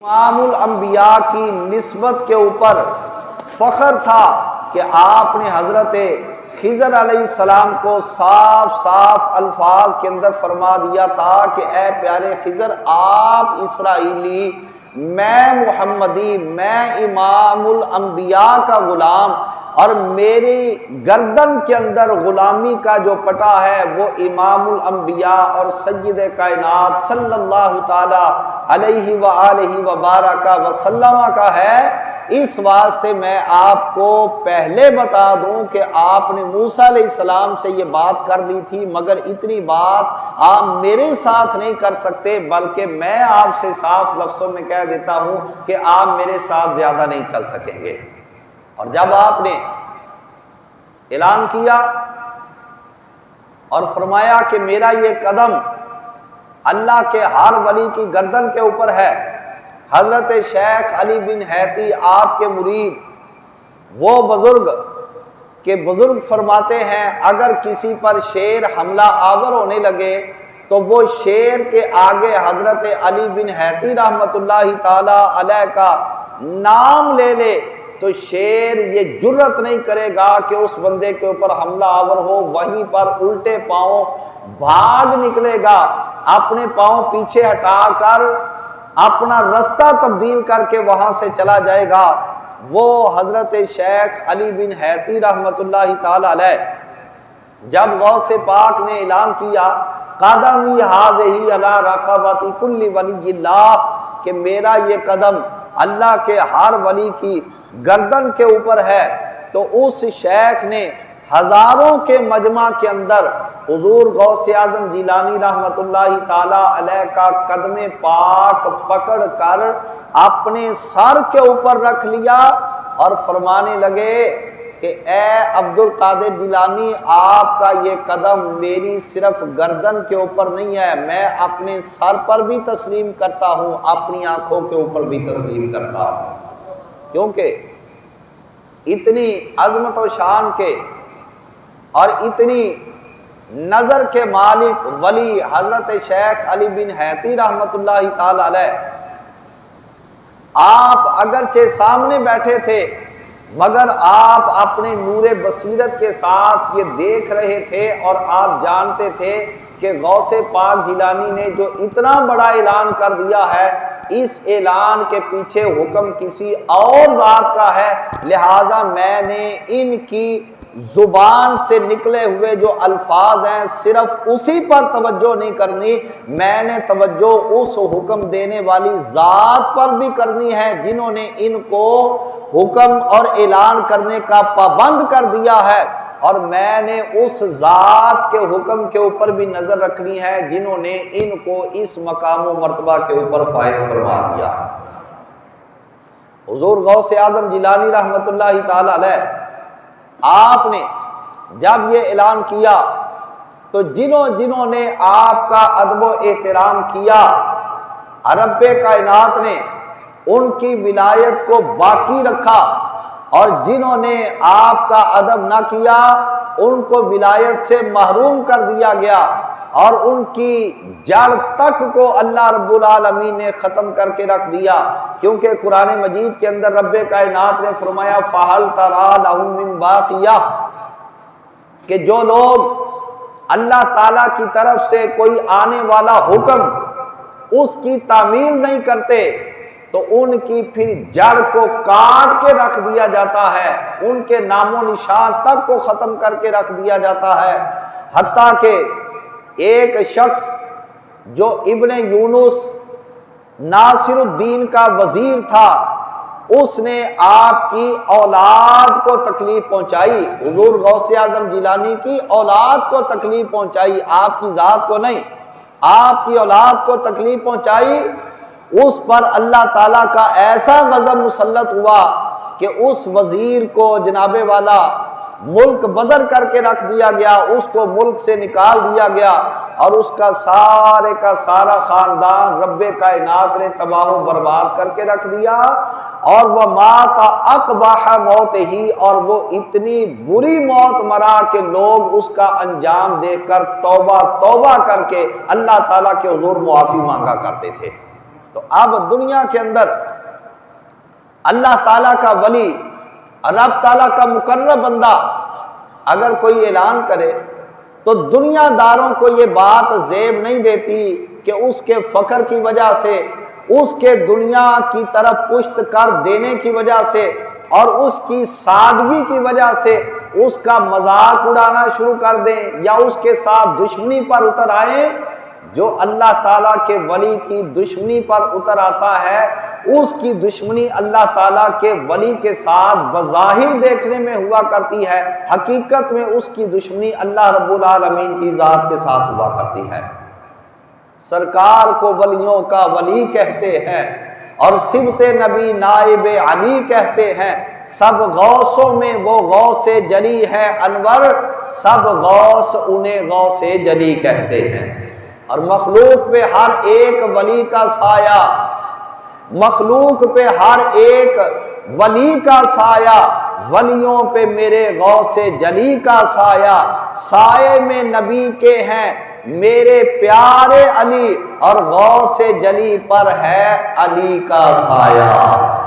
امام الانبیاء کی نسبت کے اوپر فخر تھا کہ آپ نے حضرت خضر علیہ السلام کو صاف صاف الفاظ کے اندر فرما دیا تھا کہ اے پیارے خضر، آپ اسرائیلی، میں محمدی، میں امام الانبیاء کا غلام، اور میری گردن کے اندر غلامی کا جو پٹا ہے وہ امام الانبیاء اور سید کائنات صلی اللہ تعالی علیہ وآلہ وبارک وسلم کا ہے۔ اس واسطے میں آپ کو پہلے بتا دوں کہ آپ نے موسیٰ علیہ السلام سے یہ بات کر دی تھی، مگر اتنی بات آپ میرے ساتھ نہیں کر سکتے، بلکہ میں آپ سے صاف لفظوں میں کہہ دیتا ہوں کہ آپ میرے ساتھ زیادہ نہیں چل سکیں گے۔ اور جب آپ نے اعلان کیا اور فرمایا کہ میرا یہ قدم اللہ کے ہر ولی کی گردن کے اوپر ہے، حضرت شیخ علی بن حیتی آپ کے مرید، وہ بزرگ کہ بزرگ فرماتے ہیں اگر کسی پر شیر حملہ آور ہونے لگے تو وہ شیر کے آگے حضرت علی بن حیتی رحمت اللہ تعالی علیہ کا نام لے لے تو شیر یہ جرت نہیں کرے گا کہ اس بندے کے اوپر حملہ آور ہو، وہیں پر الٹے پاؤں بھاگ نکلے گا، اپنے پاؤں پیچھے ہٹا کر اپنا رستہ تبدیل کر کے وہاں سے چلا جائے گا۔ وہ حضرت شیخ علی بن حیتی رحمت اللہ تعالی علیہ جب غوث پاک نے اعلان کیا قدمی ھذہ علی رقبۃ کل ولی اللہ، کہ میرا یہ قدم اللہ کے ہر ولی کی گردن کے اوپر ہے، تو اس شیخ نے ہزاروں کے مجمع کے اندر حضور غوث اعظم جیلانی رحمت اللہ تعالی علیہ کا قدم پاک پکڑ کر اپنے سر کے اوپر رکھ لیا اور فرمانے لگے کہ اے عبد القادر جیلانی، آپ کا یہ قدم میری صرف گردن کے اوپر نہیں ہے، میں اپنے سر پر بھی تسلیم کرتا ہوں، اپنی آنکھوں کے اوپر بھی تسلیم کرتا ہوں، کیونکہ اتنی عظمت و شان کے اور اتنی نظر کے مالک ولی حضرت شیخ علی بن حیتی رحمت اللہ تعالی علیہ، آپ اگرچہ سامنے بیٹھے تھے مگر آپ اپنے نور بصیرت کے ساتھ یہ دیکھ رہے تھے اور آپ جانتے تھے کہ غوث پاک جیلانی نے جو اتنا بڑا اعلان کر دیا ہے، اس اعلان کے پیچھے حکم کسی اور ذات کا ہے، لہٰذا میں نے ان کی زبان سے نکلے ہوئے جو الفاظ ہیں صرف اسی پر توجہ نہیں کرنی، میں نے توجہ اس حکم دینے والی ذات پر بھی کرنی ہے جنہوں نے ان کو حکم اور اعلان کرنے کا پابند کر دیا ہے، اور میں نے اس ذات کے حکم کے اوپر بھی نظر رکھنی ہے جنہوں نے ان کو اس مقام و مرتبہ کے اوپر فائز فرما دیا ہے۔ حضور غوث اعظم جیلانی رحمت اللہ تعالی علیہ، آپ نے جب یہ اعلان کیا تو جنہوں نے آپ کا ادب و احترام کیا، رب کائنات نے ان کی ولایت کو باقی رکھا، اور جنہوں نے آپ کا ادب نہ کیا ان کو ولایت سے محروم کر دیا گیا، اور ان کی جڑ تک کو اللہ رب العالمین نے ختم کر کے رکھ دیا، کیونکہ قرآن مجید کے اندر رب کائنات نے فرمایا فَهَلْ تَرَىٰ لَهُم مِّن بَاقِیَةٍ، کہ جو لوگ اللہ تعالیٰ کی طرف سے کوئی آنے والا حکم اس کی تعمیل نہیں کرتے تو ان کی پھر جڑ کو کاٹ کے رکھ دیا جاتا ہے، ان کے نام و نشان تک کو ختم کر کے رکھ دیا جاتا ہے، حتیٰ کہ ایک شخص جو ابن یونس ناصر الدین کا وزیر تھا، اس نے آپ کی اولاد کو تکلیف پہنچائی، حضور غوث اعظم جیلانی کی اولاد کو تکلیف پہنچائی، آپ کی ذات کو نہیں، آپ کی اولاد کو تکلیف پہنچائی، اس پر اللہ تعالیٰ کا ایسا غضب مسلط ہوا کہ اس وزیر کو جناب والا ملک بدر کر کے رکھ دیا گیا، اس کو ملک سے نکال دیا گیا، اور اس کا سارا خاندان رب کائنات نے تباہ و برباد کر کے رکھ دیا، اور وہ مات اقبح موت ہی، اور وہ اتنی بری موت مرا کہ لوگ اس کا انجام دیکھ کر توبہ کر کے اللہ تعالیٰ کے حضور معافی مانگا کرتے تھے۔ تو اب دنیا کے اندر اللہ تعالیٰ کا ولی، رب تعالیٰ کا مقرب بندہ اگر کوئی اعلان کرے تو دنیا داروں کو یہ بات زیب نہیں دیتی کہ اس کے فقر کی وجہ سے، اس کے دنیا کی طرف پشت کر دینے کی وجہ سے اور اس کی سادگی کی وجہ سے اس کا مذاق اڑانا شروع کر دیں یا اس کے ساتھ دشمنی پر اتر آئیں۔ جو اللہ تعالیٰ کے ولی کی دشمنی پر اتر آتا ہے، اس کی دشمنی اللہ تعالیٰ کے ولی کے ساتھ بظاہر دیکھنے میں ہوا کرتی ہے، حقیقت میں اس کی دشمنی اللہ رب العالمین کی ذات کے ساتھ ہوا کرتی ہے۔ سرکار کو ولیوں کا ولی کہتے ہیں اور صبت نبی نائب علی کہتے ہیں، سب غوثوں میں وہ غوث جلی ہے انور، سب غوث انہیں غوث جلی کہتے ہیں۔ اور مخلوق پہ ہر ایک ولی کا سایہ، مخلوق پہ ہر ایک ولی کا سایہ، ولیوں پہ میرے غوث جلی کا سایہ، سائے میں نبی کے ہیں میرے پیارے علی، اور غوث جلی پر ہے علی کا سایہ۔